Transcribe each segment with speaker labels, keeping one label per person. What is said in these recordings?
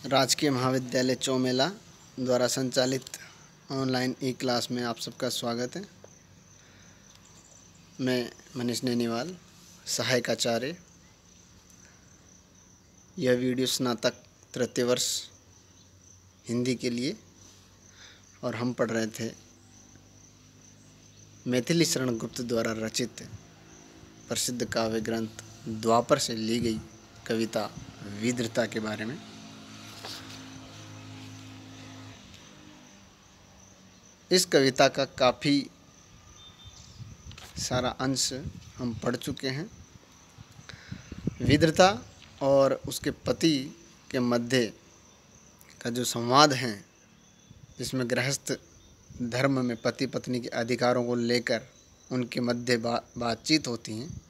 Speaker 1: राजकीय महाविद्यालय चौमेला द्वारा संचालित ऑनलाइन ई क्लास में आप सबका स्वागत है। मैं मनीष नैनीवाल, सहायक आचार्य। यह वीडियो स्नातक तृतीय वर्ष हिंदी के लिए, और हम पढ़ रहे थे मैथिली शरण गुप्त द्वारा रचित प्रसिद्ध काव्य ग्रंथ द्वापर से ली गई कविता विद्रता के बारे में। इस कविता का काफ़ी सारा अंश हम पढ़ चुके हैं। विद्रता और उसके पति के मध्य का जो संवाद है, जिसमें गृहस्थ धर्म में पति पत्नी के अधिकारों को लेकर उनके मध्य बातचीत होती हैं,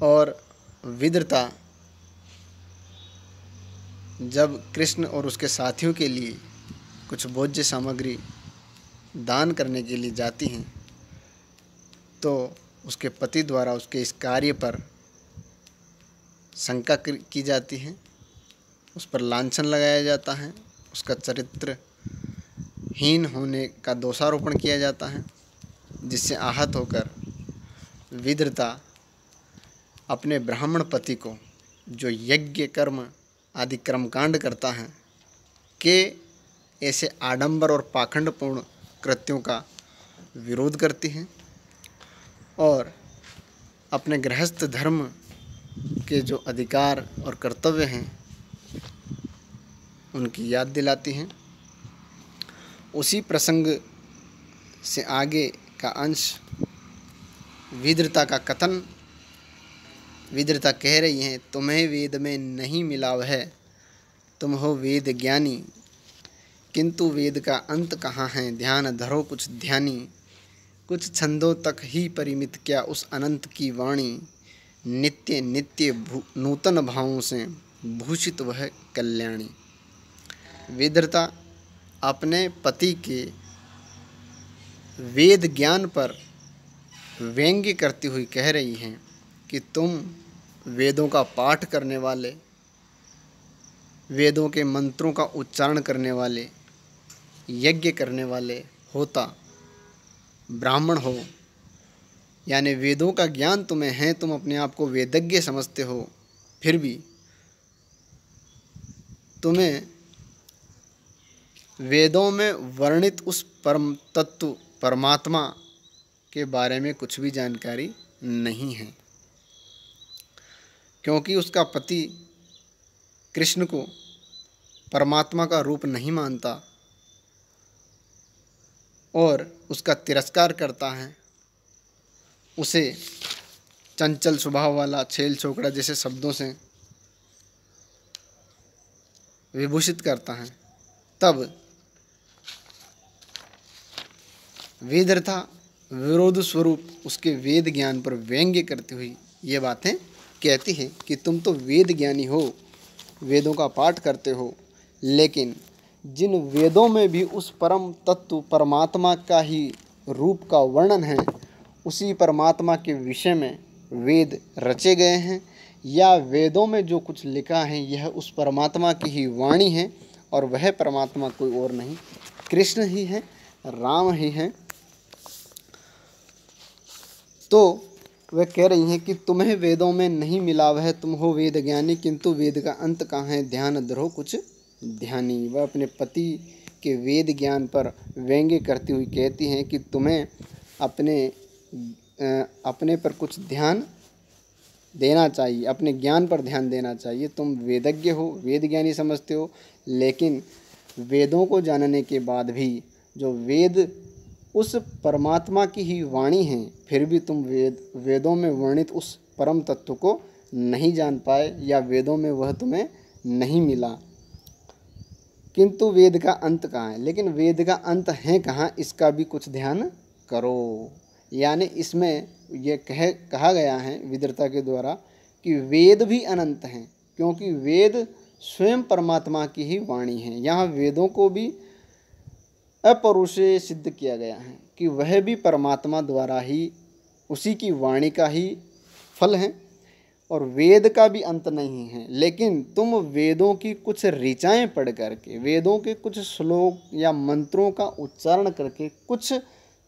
Speaker 1: और विद्रता जब कृष्ण और उसके साथियों के लिए कुछ भोज्य सामग्री दान करने के लिए जाती हैं, तो उसके पति द्वारा उसके इस कार्य पर शंका की जाती है, उस पर लांछन लगाया जाता है, उसका चरित्रहीन होने का दोषारोपण किया जाता है, जिससे आहत होकर विद्रता अपने ब्राह्मण पति को, जो यज्ञ कर्म आदि कर्मकांड करता है, के ऐसे आडंबर और पाखंडपूर्ण कृत्यों का विरोध करती हैं और अपने गृहस्थ धर्म के जो अधिकार और कर्तव्य हैं उनकी याद दिलाती हैं। उसी प्रसंग से आगे का अंश विद्रता का कथन। विद्रता कह रही हैं, तुम्हें वेद में नहीं मिला वह, तुम हो वेद ज्ञानी, किंतु वेद का अंत कहाँ है, ध्यान धरो कुछ ध्यानी। कुछ छंदों तक ही परिमित क्या उस अनंत की वाणी, नित्य नित्य नूतन भावों से भूषित वह कल्याणी। विद्रता अपने पति के वेद ज्ञान पर व्यंग्य करती हुई कह रही हैं कि तुम वेदों का पाठ करने वाले, वेदों के मंत्रों का उच्चारण करने वाले, यज्ञ करने वाले होता ब्राह्मण हो, यानी वेदों का ज्ञान तुम्हें है, तुम अपने आप को वेदज्ञ समझते हो, फिर भी तुम्हें वेदों में वर्णित उस परम तत्व परमात्मा के बारे में कुछ भी जानकारी नहीं है, क्योंकि उसका पति कृष्ण को परमात्मा का रूप नहीं मानता और उसका तिरस्कार करता है, उसे चंचल स्वभाव वाला, छेल छोकरा जैसे शब्दों से विभूषित करता है। तब विद्रता विरोध स्वरूप उसके वेद ज्ञान पर व्यंग्य करती हुई ये बातें कहती है कि तुम तो वेद ज्ञानी हो, वेदों का पाठ करते हो, लेकिन जिन वेदों में भी उस परम तत्व परमात्मा का ही रूप का वर्णन है, उसी परमात्मा के विषय में वेद रचे गए हैं, या वेदों में जो कुछ लिखा है यह उस परमात्मा की ही वाणी है, और वह परमात्मा कोई और नहीं, कृष्ण ही है, राम ही है। तो वह कह रही हैं कि तुम्हें वेदों में नहीं मिला वह, तुम हो वेद ज्ञानी, किंतु वेद का अंत कहाँ है, ध्यान धरो कुछ ध्यानी। वह अपने पति के वेद ज्ञान पर व्यंग्य करती हुई कहती हैं कि तुम्हें अपने पर कुछ ध्यान देना चाहिए, अपने ज्ञान पर ध्यान देना चाहिए। तुम वेदज्ञ हो, वेद ज्ञानी समझते हो, लेकिन वेदों को जानने के बाद भी जो वेद उस परमात्मा की ही वाणी है, फिर भी तुम वेदों में वर्णित उस परम तत्व को नहीं जान पाए, या वेदों में वह तुम्हें नहीं मिला। किंतु वेद का अंत कहाँ है, लेकिन वेद का अंत है कहाँ, इसका भी कुछ ध्यान करो। यानी इसमें यह कहा गया है विद्रता के द्वारा कि वेद भी अनंत हैं, क्योंकि वेद स्वयं परमात्मा की ही वाणी है। यहाँ वेदों को भी अपरुषे सिद्ध किया गया है कि वह भी परमात्मा द्वारा ही, उसी की वाणी का ही फल है, और वेद का भी अंत नहीं है, लेकिन तुम वेदों की कुछ ऋचाएँ पढ़ करके, वेदों के कुछ श्लोक या मंत्रों का उच्चारण करके कुछ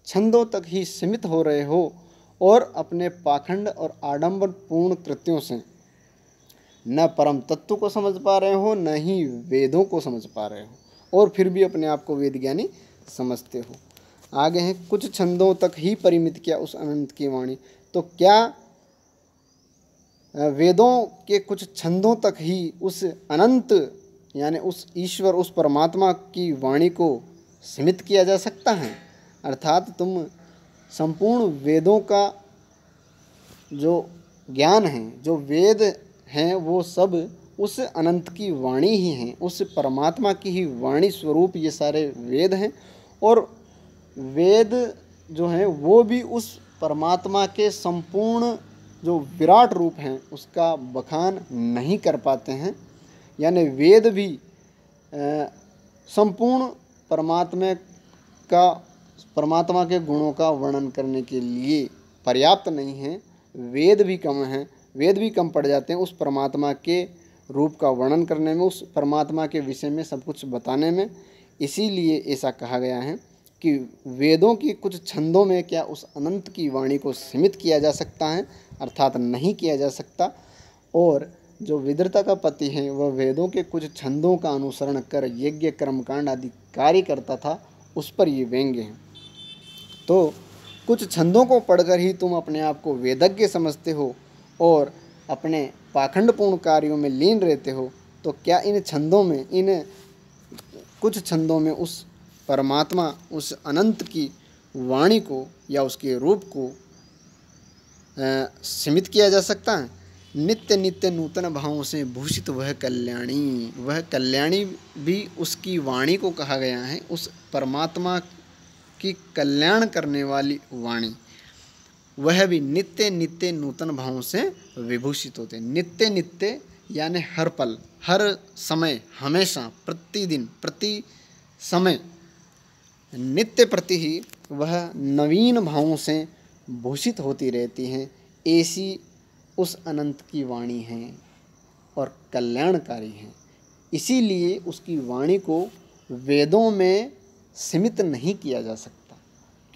Speaker 1: छंदों तक ही सीमित हो रहे हो और अपने पाखंड और आडंबरपूर्ण कृत्यों से न परम तत्व को समझ पा रहे हो, न ही वेदों को समझ पा रहे हो, और फिर भी अपने आप को वेद ज्ञानी समझते हो। आगे हैं, कुछ छंदों तक ही परिमित किया उस अनंत की वाणी। तो क्या वेदों के कुछ छंदों तक ही उस अनंत यानी उस ईश्वर, उस परमात्मा की वाणी को सीमित किया जा सकता है? अर्थात तुम संपूर्ण वेदों का जो ज्ञान है, जो वेद हैं, वो सब उस अनंत की वाणी ही हैं, उस परमात्मा की ही वाणी स्वरूप ये सारे वेद हैं। और वेद जो हैं वो भी उस परमात्मा के संपूर्ण जो विराट रूप हैं उसका बखान नहीं कर पाते हैं। यानी वेद भी संपूर्ण परमात्मा के गुणों का वर्णन करने के लिए पर्याप्त नहीं है। वेद भी कम हैं, वेद भी कम पड़ जाते हैं उस परमात्मा के रूप का वर्णन करने में, उस परमात्मा के विषय में सब कुछ बताने में। इसीलिए ऐसा कहा गया है कि वेदों की कुछ छंदों में क्या उस अनंत की वाणी को सीमित किया जा सकता है? अर्थात नहीं किया जा सकता। और जो विद्रता का पति है वह वेदों के कुछ छंदों का अनुसरण कर यज्ञ कर्मकांड आदि कार्य करता था, उस पर ये व्यंग्य है। तो कुछ छंदों को पढ़कर ही तुम अपने आप को वेदज्ञ समझते हो और अपने पाखंडपूर्ण कार्यों में लीन रहते हो, तो क्या इन छंदों में, इन कुछ छंदों में उस परमात्मा, उस अनंत की वाणी को या उसके रूप को सीमित किया जा सकता है? नित्य नित्य नूतन भावों से भूषित वह कल्याणी भी उसकी वाणी को कहा गया है, उस परमात्मा की कल्याण करने वाली वाणी। वह भी नित्य नित्य नूतन भावों से विभूषित होते। नित्य नित्य यानी हर पल, हर समय, हमेशा, प्रतिदिन, प्रति समय, नित्य प्रति ही वह नवीन भावों से भूषित होती रहती हैं। ऐसी उस अनंत की वाणी है और कल्याणकारी है। इसीलिए उसकी वाणी को वेदों में सीमित नहीं किया जा सकता,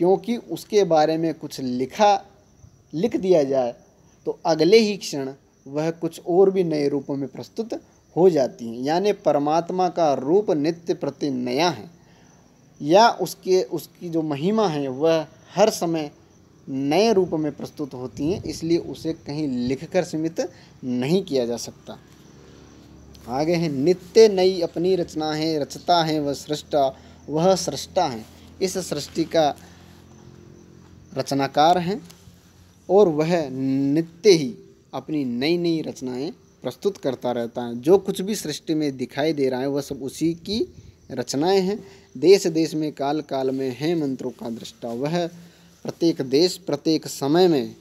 Speaker 1: क्योंकि उसके बारे में कुछ लिख दिया जाए तो अगले ही क्षण वह कुछ और भी नए रूपों में प्रस्तुत हो जाती हैं। यानी परमात्मा का रूप नित्य प्रति नया है, या उसकी जो महिमा है वह हर समय नए रूप में प्रस्तुत होती हैं, इसलिए उसे कहीं लिखकर सीमित नहीं किया जा सकता। आगे है, नित्य नई अपनी रचना है, रचता है वह सृष्टा है। इस सृष्टि का रचनाकार है और वह नित्य ही अपनी नई नई रचनाएं प्रस्तुत करता रहता है। जो कुछ भी सृष्टि में दिखाई दे रहा है वह सब उसी की रचनाएं हैं। देश देश में, काल काल में है मंत्रों का दृष्टा। वह प्रत्येक देश, प्रत्येक समय में,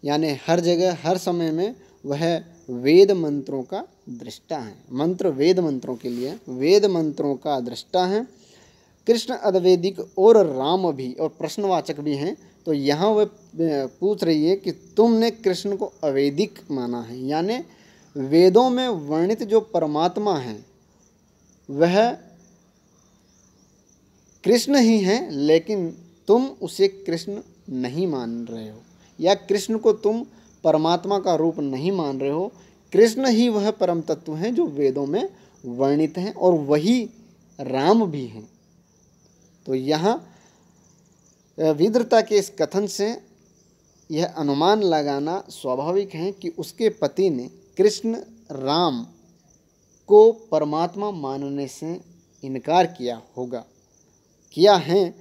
Speaker 1: यानी हर जगह, हर समय में वह वेद मंत्रों का दृष्टा है। मंत्र वेद मंत्रों के लिए वेद मंत्रों का दृष्टा है। कृष्ण अद्वैदिक और राम भी और प्रश्नवाचक भी हैं। तो यहाँ वह पूछ रही है कि तुमने कृष्ण को अवैदिक माना है, यानी वेदों में वर्णित जो परमात्मा है वह कृष्ण ही है, लेकिन तुम उसे कृष्ण नहीं मान रहे हो, या कृष्ण को तुम परमात्मा का रूप नहीं मान रहे हो। कृष्ण ही वह परम तत्व हैं जो वेदों में वर्णित हैं और वही राम भी हैं। तो यहाँ विद्रता के इस कथन से यह अनुमान लगाना स्वाभाविक है कि उसके पति ने कृष्ण राम को परमात्मा मानने से इनकार किया है।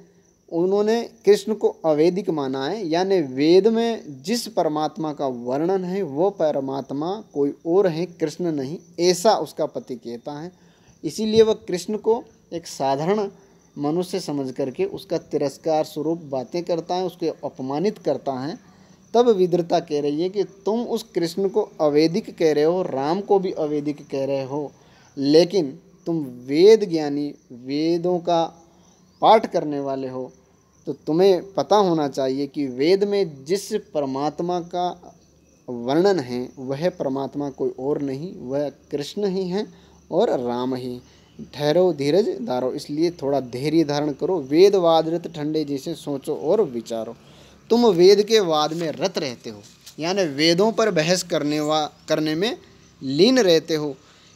Speaker 1: उन्होंने कृष्ण को अवैदिक माना है, यानी वेद में जिस परमात्मा का वर्णन है वो परमात्मा कोई और है, कृष्ण नहीं, ऐसा उसका पति कहता है। इसीलिए वह कृष्ण को एक साधारण मनुष्य समझ करके उसका तिरस्कार स्वरूप बातें करता है, उसके अपमानित करता है। तब विद्रता कह रही है कि तुम उस कृष्ण को अवैदिक कह रहे हो, राम को भी अवैदिक कह रहे हो, लेकिन तुम वेद ज्ञानी, वेदों का पाठ करने वाले हो, तो तुम्हें पता होना चाहिए कि वेद में जिस परमात्मा का वर्णन है वह परमात्मा कोई और नहीं, वह कृष्ण ही हैं और राम ही। ठहरो धीरज धारो, इसलिए थोड़ा धैर्य धारण करो। वेद वादरत ठंडे जैसे सोचो और विचारो। तुम वेद के वाद में रत रहते हो, यानी वेदों पर बहस करने में लीन रहते हो,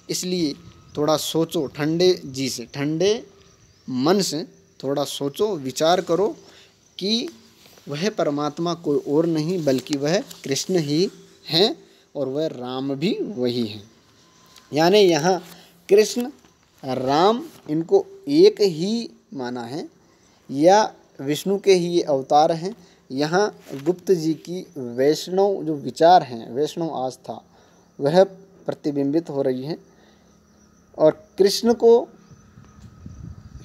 Speaker 1: इसलिए थोड़ा सोचो ठंडे जी से, ठंडे मन से थोड़ा सोचो विचार करो कि वह परमात्मा कोई और नहीं बल्कि वह कृष्ण ही हैं और वह राम भी वही हैं। यानी यहाँ कृष्ण राम इनको एक ही माना है या विष्णु के ही ये अवतार हैं। यहाँ गुप्त जी की वैष्णव जो विचार हैं, वैष्णव आस्था, वह प्रतिबिंबित हो रही है और कृष्ण को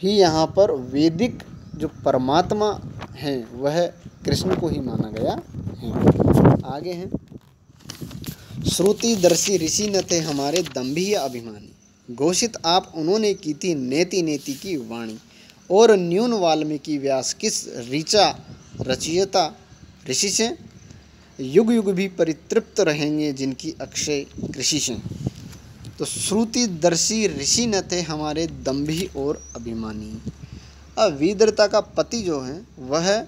Speaker 1: ही यहाँ पर वैदिक जो परमात्मा हैं वह कृष्ण को ही माना गया है। आगे हैं, श्रुतिदर्शी ऋषि न थे हमारे दंभी या अभिमानी, घोषित आप उन्होंने की थी नेति नेति की वाणी, और न्यून वाल्मीकि व्यास किस ऋचा रचयिता ऋषि से, युग युग भी परितृप्त रहेंगे जिनकी अक्षय कृषि से। तो श्रुतिदर्शी ऋषि न थे हमारे दंभी और अभिमानी। अब विद्रता का पति जो है वह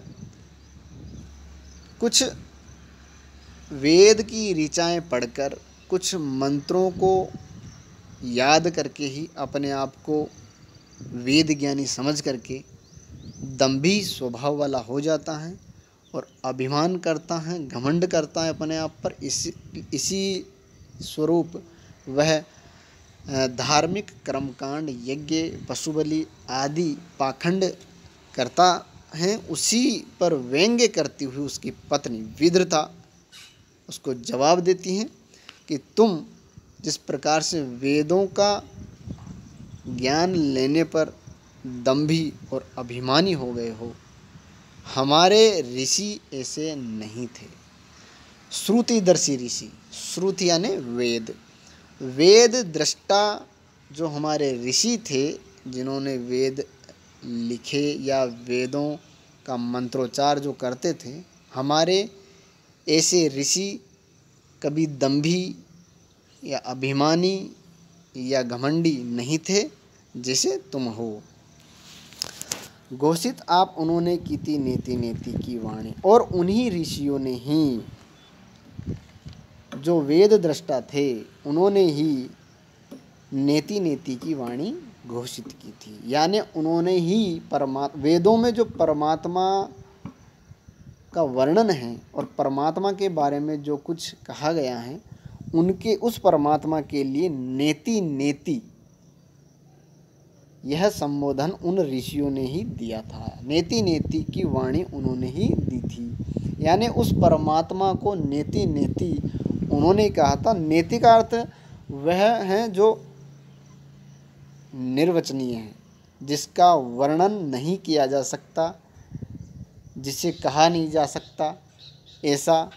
Speaker 1: कुछ वेद की ऋचाएँ पढ़कर, कुछ मंत्रों को याद करके ही अपने आप को वेद ज्ञानी समझ करके दंभी स्वभाव वाला हो जाता है और अभिमान करता है, घमंड करता है अपने आप पर। इसी स्वरूप वह धार्मिक कर्मकांड, यज्ञ, पशुबलि आदि पाखंड करता है। उसी पर व्यंग्य करती हुई उसकी पत्नी विद्रता उसको जवाब देती हैं कि तुम जिस प्रकार से वेदों का ज्ञान लेने पर दंभी और अभिमानी हो गए हो, हमारे ऋषि ऐसे नहीं थे। श्रुतिदर्शी ऋषि, श्रुति यानी वेद, वेद दृष्टा जो हमारे ऋषि थे जिन्होंने वेद लिखे या वेदों का मंत्रोच्चार जो करते थे, हमारे ऐसे ऋषि कभी दंभी या अभिमानी या घमंडी नहीं थे जैसे तुम हो। घोषित आप उन्होंने की थी नेति नेति की वाणी, और उन्हीं ऋषियों ने ही जो वेद दृष्टा थे उन्होंने ही नेति नेति की वाणी घोषित की थी। यानी उन्होंने ही वेदों में जो परमात्मा का वर्णन है और परमात्मा के बारे में जो कुछ कहा गया है, उनके उस परमात्मा के लिए नेति नेति यह संबोधन उन ऋषियों ने ही दिया था। नेति नेति की वाणी उन्होंने ही दी थी, यानी उस परमात्मा को नेति नेति उन्होंने कहा था। नेति का अर्थ वह है जो निर्वचनीय है, जिसका वर्णन नहीं किया जा सकता, जिसे कहा नहीं जा सकता, ऐसा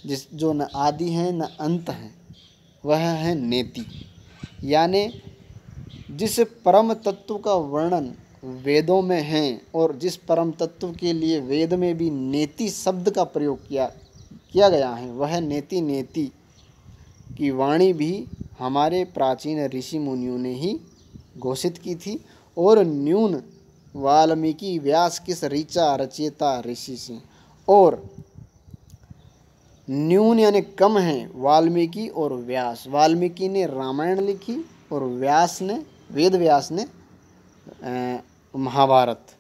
Speaker 1: जो न आदि है न अंत है, वह है नेति। यानी जिस परम तत्व का वर्णन वेदों में है और जिस परम तत्व के लिए वेद में भी नेति शब्द का प्रयोग किया गया है, वह नेति नेति की वाणी भी हमारे प्राचीन ऋषि मुनियों ने ही घोषित की थी। और न्यून वाल्मीकि व्यास किस ऋचा रचयिता ऋषि से, और न्यून यानी कम है वाल्मीकि और व्यास। वाल्मीकि ने रामायण लिखी और वेद व्यास ने महाभारत।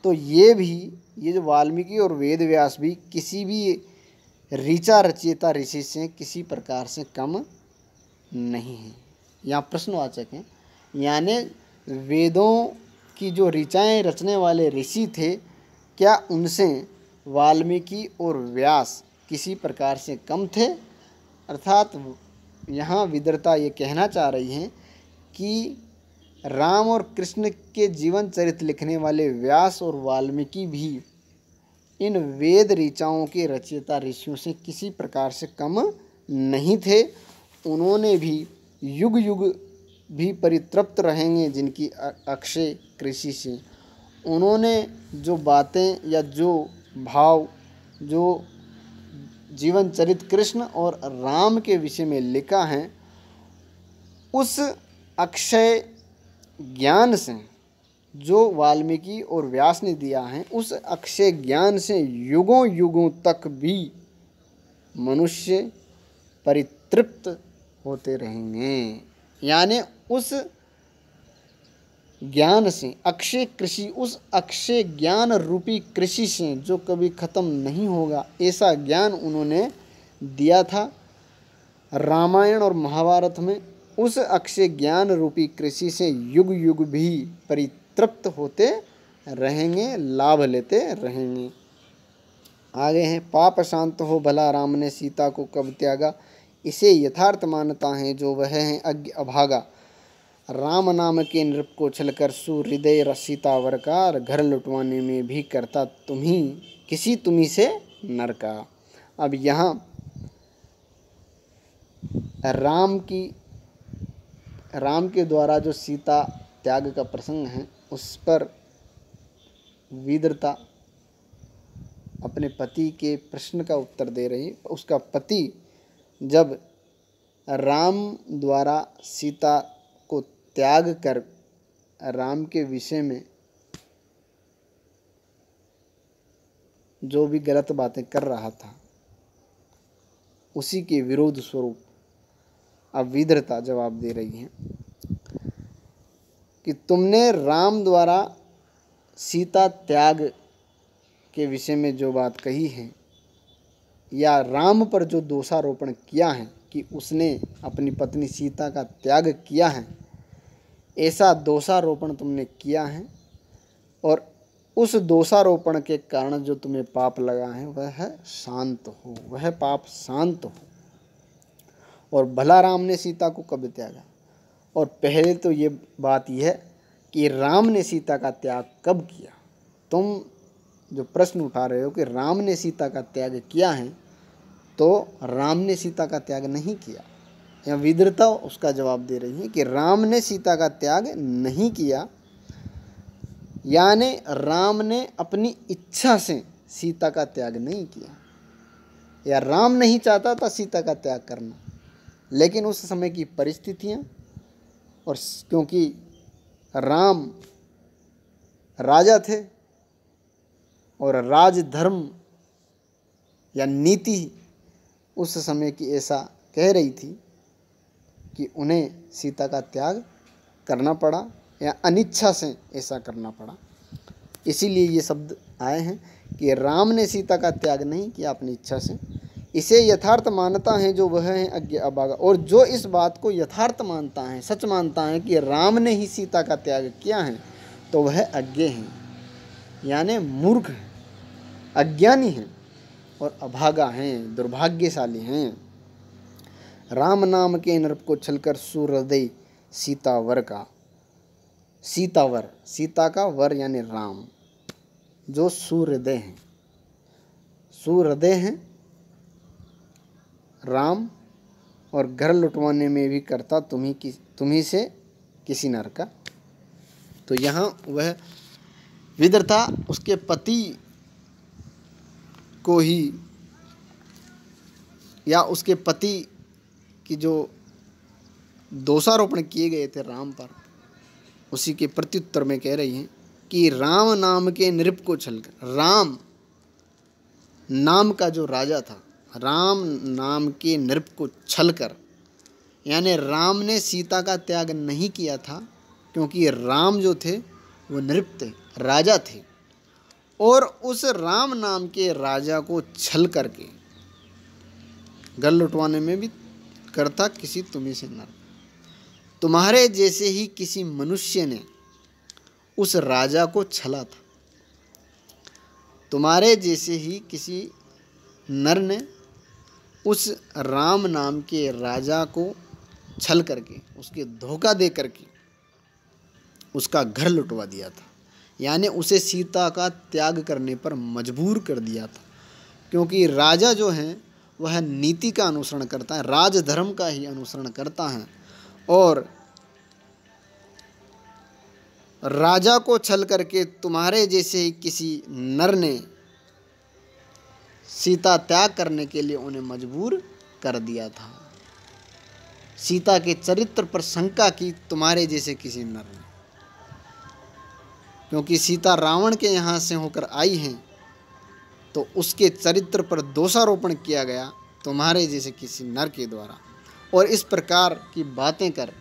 Speaker 1: तो ये जो वाल्मीकि और वेद व्यास भी किसी भी ऋचा रचयिता ऋषि से किसी प्रकार से कम नहीं है। यहाँ प्रश्नवाचक हैं, यानी वेदों की जो ऋचाएँ रचने वाले ऋषि थे, क्या उनसे वाल्मीकि और व्यास किसी प्रकार से कम थे? अर्थात यहाँ विद्रता ये कहना चाह रही हैं कि राम और कृष्ण के जीवन चरित्र लिखने वाले व्यास और वाल्मीकि भी इन वेद ऋचाओं के रचयिता ऋषियों से किसी प्रकार से कम नहीं थे। उन्होंने भी युग युग भी परितृप्त रहेंगे जिनकी अक्षय कृषि से। उन्होंने जो बातें या जो भाव, जो जीवन चरित कृष्ण और राम के विषय में लिखा है, उस अक्षय ज्ञान से जो वाल्मीकि और व्यास ने दिया है, उस अक्षय ज्ञान से युगों युगों तक भी मनुष्य परितृप्त होते रहेंगे। यानी उस ज्ञान से, अक्षय कृषि, उस अक्षय ज्ञान रूपी कृषि से जो कभी ख़त्म नहीं होगा, ऐसा ज्ञान उन्होंने दिया था रामायण और महाभारत में। उस अक्षय ज्ञान रूपी कृषि से युग युग भी परितृप्त होते रहेंगे, लाभ लेते रहेंगे। आगे हैं, पाप शांत हो भला राम ने सीता को कब त्यागा, इसे यथार्थ मानता है जो वह है अज्ञ अभागा। राम नाम के नृप को छलकर सुहृदय सीतावर का, घर लुटवाने में भी करता तुम्ही से नर का। अब यहाँ राम के द्वारा जो सीता त्याग का प्रसंग है, उस पर विदर्ता अपने पति के प्रश्न का उत्तर दे रही है। उसका पति जब राम द्वारा सीता को त्याग कर राम के विषय में जो भी गलत बातें कर रहा था, उसी के विरोध स्वरूप अब विदर्ता जवाब दे रही है कि तुमने राम द्वारा सीता त्याग के विषय में जो बात कही है, या राम पर जो दोषारोपण किया है कि उसने अपनी पत्नी सीता का त्याग किया है, ऐसा दोषारोपण तुमने किया है, और उस दोषारोपण के कारण जो तुम्हें पाप लगा है वह शांत हो, वह पाप शांत हो। और भला राम ने सीता को कब त्यागा, और पहले तो ये बात यह है कि राम ने सीता का त्याग कब किया। तुम जो प्रश्न उठा रहे हो कि राम ने सीता का त्याग किया है, तो राम ने सीता का त्याग नहीं किया। या विदर्ता उसका जवाब दे रही है कि राम ने सीता का त्याग नहीं किया, यानी राम ने अपनी इच्छा से सीता का त्याग नहीं किया, या राम नहीं चाहता था सीता का त्याग करना, लेकिन उस समय की परिस्थितियाँ, और क्योंकि राम राजा थे और राजधर्म या नीति उस समय की ऐसा कह रही थी कि उन्हें सीता का त्याग करना पड़ा, या अनिच्छा से ऐसा करना पड़ा। इसीलिए ये शब्द आए हैं कि राम ने सीता का त्याग नहीं किया अपनी इच्छा से। इसे यथार्थ मानता है जो वह है अज्ञ अभागा। और जो इस बात को यथार्थ मानता है, सच मानता है कि राम ने ही सीता का त्याग किया है, तो वह अज्ञ है, यानी मूर्ख है, अज्ञानी है और अभागा हैं, दुर्भाग्यशाली हैं। राम नाम के नृप को छलकर सुहृदय सीतावर का, सीतावर सीता का वर यानी राम, जो सुहृदय हैं, सुहृदय हैं राम, और घर लुटवाने में भी करता तुम्ही से किसी नर का। तो यहाँ वह विदर्ता उसके पति को ही, या उसके पति की जो दोषारोपण किए गए थे राम पर, उसी के प्रत्युत्तर में कह रही हैं कि राम नाम के नृप को छलकर, राम नाम का जो राजा था, राम नाम के नृप को छलकर, यानी राम ने सीता का त्याग नहीं किया था, क्योंकि राम जो थे वो नृप थे, राजा थे, और उस राम नाम के राजा को छल करके घर लुटवाने में भी करता किसी तुम्ही से नर। तुम्हारे जैसे ही किसी मनुष्य ने उस राजा को छला था, तुम्हारे जैसे ही किसी नर ने उस राम नाम के राजा को छल करके, उसके धोखा दे करके उसका घर लुटवा दिया था, यानी उसे सीता का त्याग करने पर मजबूर कर दिया था। क्योंकि राजा जो है वह नीति का अनुसरण करता है, राजधर्म का ही अनुसरण करता है, और राजा को छल करके तुम्हारे जैसे ही किसी नर ने सीता त्याग करने के लिए उन्हें मजबूर कर दिया था। सीता के चरित्र पर शंका की तुम्हारे जैसे किसी नर ने, क्योंकि सीता रावण के यहाँ से होकर आई हैं, तो उसके चरित्र पर दोषारोपण किया गया तुम्हारे जैसे किसी नर के द्वारा। और इस प्रकार की बातें कर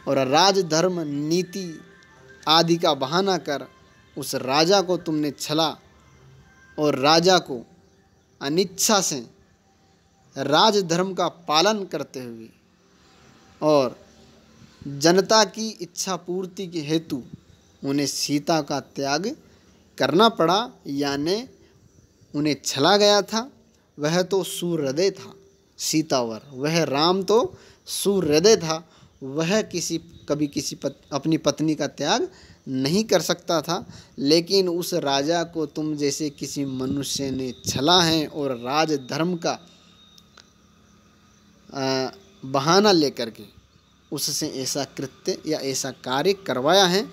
Speaker 1: और राजधर्म नीति आदि का बहाना कर उस राजा को तुमने छला और राजा को अनिच्छा से राजधर्म का पालन करते हुए और जनता की इच्छा पूर्ति के हेतु उन्हें सीता का त्याग करना पड़ा, यानी उन्हें छला गया था। वह तो सूर्योदय था सीतावर, वह राम तो सूर्योदय था, वह कभी अपनी पत्नी का त्याग नहीं कर सकता था। लेकिन उस राजा को तुम जैसे किसी मनुष्य ने छला है और राजधर्म का बहाना लेकर के उससे ऐसा कृत्य या ऐसा कार्य करवाया है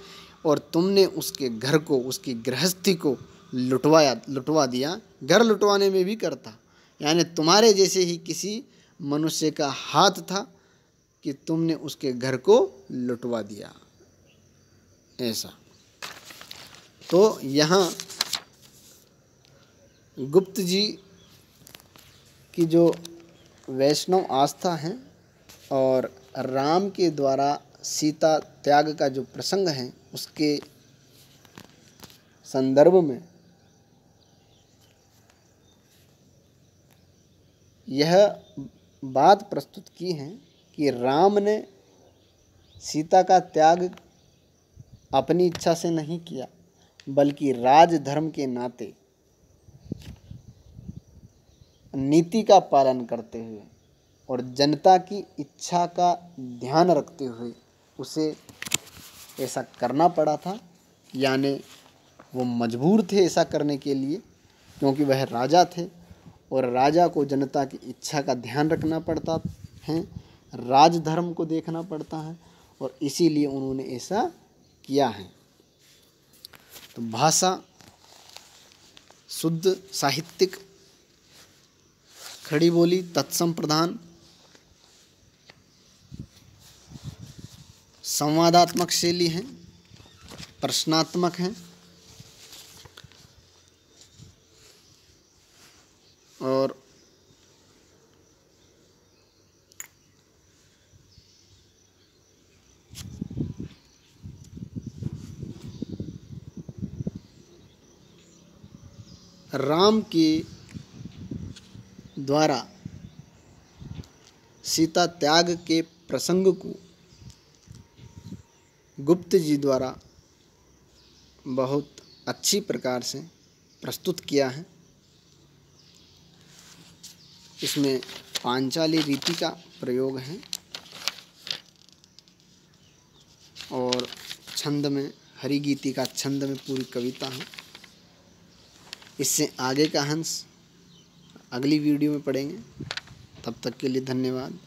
Speaker 1: और तुमने उसके घर को, उसकी गृहस्थी को लुटवा दिया। घर लुटवाने में भी करता, यानी तुम्हारे जैसे ही किसी मनुष्य का हाथ था कि तुमने उसके घर को लुटवा दिया ऐसा। तो यहाँ गुप्त जी की जो वैष्णव आस्था है और राम के द्वारा सीता त्याग का जो प्रसंग है उसके संदर्भ में यह बात प्रस्तुत की है कि राम ने सीता का त्याग अपनी इच्छा से नहीं किया, बल्कि राजधर्म के नाते नीति का पालन करते हुए और जनता की इच्छा का ध्यान रखते हुए उसे ऐसा करना पड़ा था। यानी वो मजबूर थे ऐसा करने के लिए, क्योंकि वह राजा थे और राजा को जनता की इच्छा का ध्यान रखना पड़ता है, राजधर्म को देखना पड़ता है, और इसीलिए उन्होंने ऐसा किया है। तो भाषा शुद्ध, साहित्यिक, खड़ी बोली, तत्सम प्रधान, संवादात्मक शैली है, प्रश्नात्मक है और राम के द्वारा सीता त्याग के प्रसंग को गुप्त जी द्वारा बहुत अच्छी प्रकार से प्रस्तुत किया है। इसमें पांचाली रीति का प्रयोग है और छंद में हरिगीति का छंद में पूरी कविता है। इससे आगे का हंस अगली वीडियो में पढ़ेंगे। तब तक के लिए धन्यवाद।